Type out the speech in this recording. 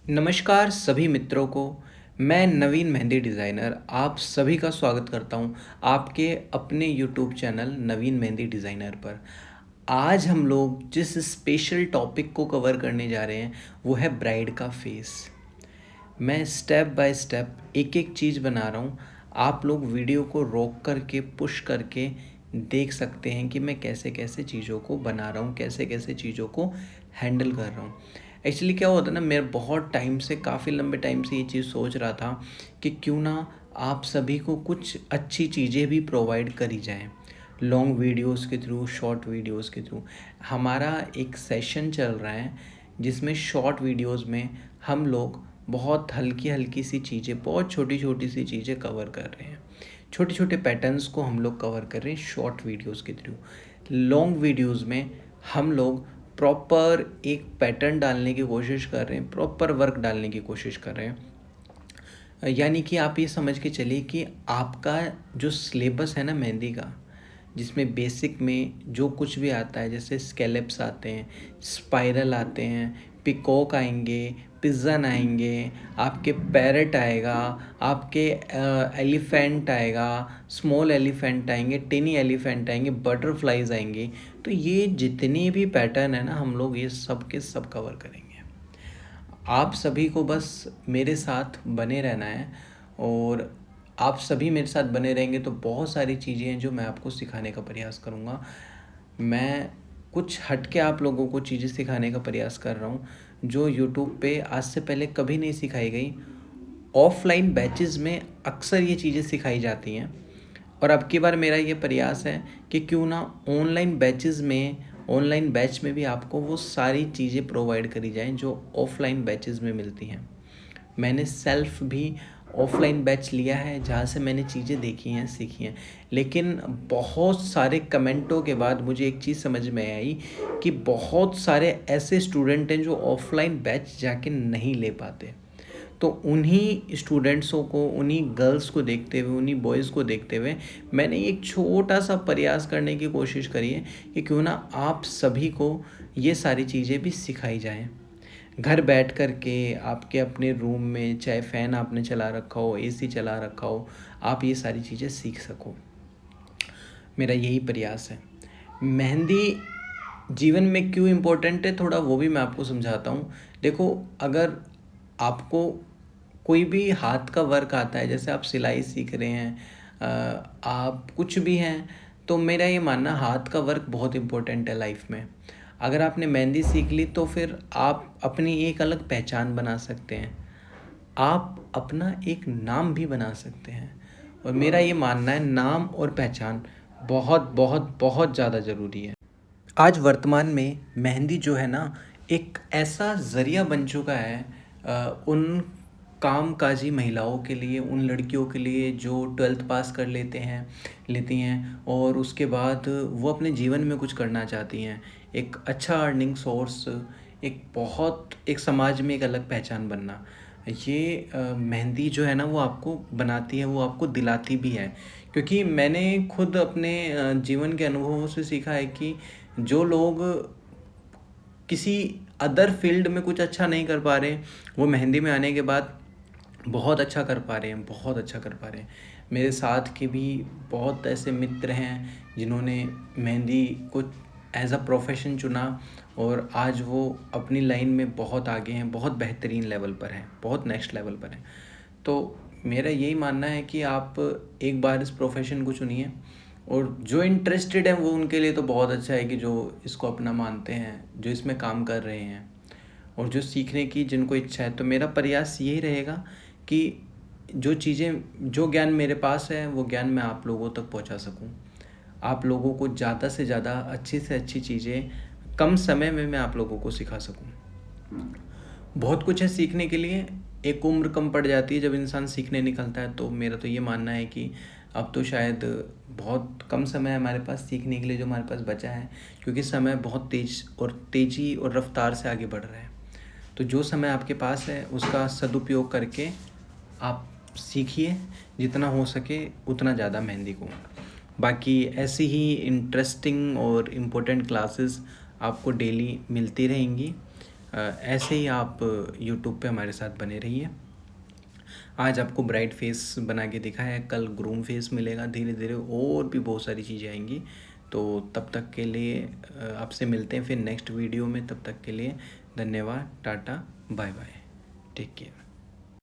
नमस्कार सभी मित्रों को। मैं नवीन मेहंदी डिज़ाइनर आप सभी का स्वागत करता हूं आपके अपने यूट्यूब चैनल नवीन मेहंदी डिज़ाइनर पर। आज हम लोग जिस स्पेशल टॉपिक को कवर करने जा रहे हैं वो है ब्राइड का फेस। मैं स्टेप बाय स्टेप एक एक चीज़ बना रहा हूँ। आप लोग वीडियो को रोक करके पुश करके देख सकते हैं कि मैं कैसे कैसे चीज़ों को बना रहा हूँ, कैसे कैसे चीज़ों को हैंडल कर रहा हूँ। एक्चुअली क्या होता है ना, मैं बहुत टाइम से, काफ़ी लंबे टाइम से ये चीज़ सोच रहा था कि क्यों ना आप सभी को कुछ अच्छी चीज़ें भी प्रोवाइड करी जाएँ, लॉन्ग वीडियोस के थ्रू, शॉर्ट वीडियोस के थ्रू। हमारा एक सेशन चल रहा है जिसमें शॉर्ट वीडियोस में हम लोग बहुत हल्की हल्की सी चीज़ें, बहुत छोटी छोटी सी चीज़ें कवर कर रहे हैं। छोटे छोटे पैटर्न्स को हम लोग कवर कर रहे हैं शॉर्ट वीडियोस के थ्रू। लॉन्ग वीडियोस में हम लोग प्रॉपर एक पैटर्न डालने की कोशिश कर रहे हैं, प्रॉपर वर्क डालने की कोशिश कर रहे हैं। यानी कि आप ये समझ के चलिए कि आपका जो सिलेबस है ना मेहंदी का, जिसमें बेसिक में जो कुछ भी आता है, जैसे स्केलेप्स आते हैं, स्पाइरल आते हैं, पिकॉक आएंगे, पिजन आएंगे, आपके पैरट आएगा, आपके एलिफेंट आएगा, स्मॉल एलिफेंट आएंगे, टिनी एलिफेंट आएंगे, बटरफ्लाइज आएंगे। तो ये जितने भी पैटर्न है ना, हम लोग ये सब के सब कवर करेंगे। आप सभी को बस मेरे साथ बने रहना है, और आप सभी मेरे साथ बने रहेंगे तो बहुत सारी चीज़ें हैं जो मैं आपको सिखाने का प्रयास करूँगा। मैं कुछ हट के आप लोगों को चीज़ें सिखाने का प्रयास कर रहा हूँ जो यूट्यूब पे आज से पहले कभी नहीं सिखाई गई। ऑफलाइन बैचेस में अक्सर ये चीज़ें सिखाई जाती हैं, और अब की बार मेरा ये प्रयास है कि क्यों ना ऑनलाइन बैच में भी आपको वो सारी चीज़ें प्रोवाइड करी जाएं जो ऑफलाइन बैचेस में मिलती हैं। मैंने सेल्फ भी ऑफलाइन बैच लिया है जहाँ से मैंने चीज़ें देखी हैं, सीखी हैं, लेकिन बहुत सारे कमेंटों के बाद मुझे एक चीज़ समझ में आई कि बहुत सारे ऐसे स्टूडेंट हैं जो ऑफलाइन बैच जाके नहीं ले पाते। तो उन्हीं स्टूडेंट्सों को, उन्हीं गर्ल्स को देखते हुए, उन्हीं बॉयज़ को देखते हुए मैंने एक छोटा सा प्रयास करने की कोशिश करी है कि क्यों ना आप सभी को ये सारी चीज़ें भी सिखाई जाएं। घर बैठ कर के आपके अपने रूम में, चाहे फ़ैन आपने चला रखा हो, एसी चला रखा हो, आप ये सारी चीज़ें सीख सको। मेरा यही प्रयास है। मेहंदी जीवन में क्यों इम्पोर्टेंट है, थोड़ा वो भी मैं आपको समझाता हूँ। देखो, अगर आपको कोई भी हाथ का वर्क आता है, जैसे आप सिलाई सीख रहे हैं, आप कुछ भी हैं, तो मेरा ये मानना, हाथ का वर्क बहुत इम्पोर्टेंट है लाइफ में। अगर आपने मेहंदी सीख ली तो फिर आप अपनी एक अलग पहचान बना सकते हैं, आप अपना एक नाम भी बना सकते हैं। और मेरा ये मानना है, नाम और पहचान बहुत बहुत बहुत ज़्यादा ज़रूरी है। आज वर्तमान में मेहंदी जो है ना, एक ऐसा ज़रिया बन चुका है उन कामकाजी महिलाओं के लिए, उन लड़कियों के लिए जो 12th पास कर लेती हैं और उसके बाद वो अपने जीवन में कुछ करना चाहती हैं, एक अच्छा अर्निंग सोर्स, एक समाज में एक अलग पहचान बनना। ये मेहंदी जो है ना, वो आपको बनाती है, वो आपको दिलाती भी है। क्योंकि मैंने खुद अपने जीवन के अनुभवों से सीखा है कि जो लोग किसी अदर फील्ड में कुछ अच्छा नहीं कर पा रहे, वो मेहंदी में आने के बाद बहुत अच्छा कर पा रहे हैं, बहुत अच्छा कर पा रहे हैं। मेरे साथ के भी बहुत ऐसे मित्र हैं जिन्होंने मेहंदी को एज अ प्रोफेशन चुना, और आज वो अपनी लाइन में बहुत आगे हैं, बहुत बेहतरीन लेवल पर हैं, बहुत नेक्स्ट लेवल पर हैं। तो मेरा यही मानना है कि आप एक बार इस प्रोफेशन को चुनिए, और जो इंटरेस्टेड हैं वो उनके लिए तो बहुत अच्छा है कि जो इसको अपना मानते हैं, जो इसमें काम कर रहे हैं, और जो सीखने की जिनको इच्छा है। तो मेरा प्रयास यही रहेगा कि जो चीज़ें, जो ज्ञान मेरे पास है, वो ज्ञान मैं आप लोगों तक पहुंचा सकूं, आप लोगों को ज़्यादा से ज़्यादा अच्छी से अच्छी चीज़ें कम समय में मैं आप लोगों को सिखा सकूं। बहुत कुछ है सीखने के लिए। एक उम्र कम पड़ जाती है जब इंसान सीखने निकलता है, तो मेरा तो ये मानना है कि अब तो शायद बहुत कम समय है हमारे पास सीखने के लिए जो हमारे पास बचा है, क्योंकि समय बहुत तेज़ी और रफ्तार से आगे बढ़ रहा है। तो जो समय आपके पास है उसका सदुपयोग करके आप सीखिए, जितना हो सके उतना ज़्यादा मेहंदी को। बाकी ऐसी ही इंटरेस्टिंग और इम्पोर्टेंट क्लासेस आपको डेली मिलती रहेंगी। ऐसे ही आप यूट्यूब पे हमारे साथ बने रहिए। आज आपको ब्राइट फेस बना के दिखाया है, कल ग्रूम फेस मिलेगा, धीरे धीरे और भी बहुत सारी चीज़ें आएंगी। तो तब तक के लिए आपसे मिलते हैं फिर नेक्स्ट वीडियो में। तब तक के लिए धन्यवाद, tata, bye bye, take care.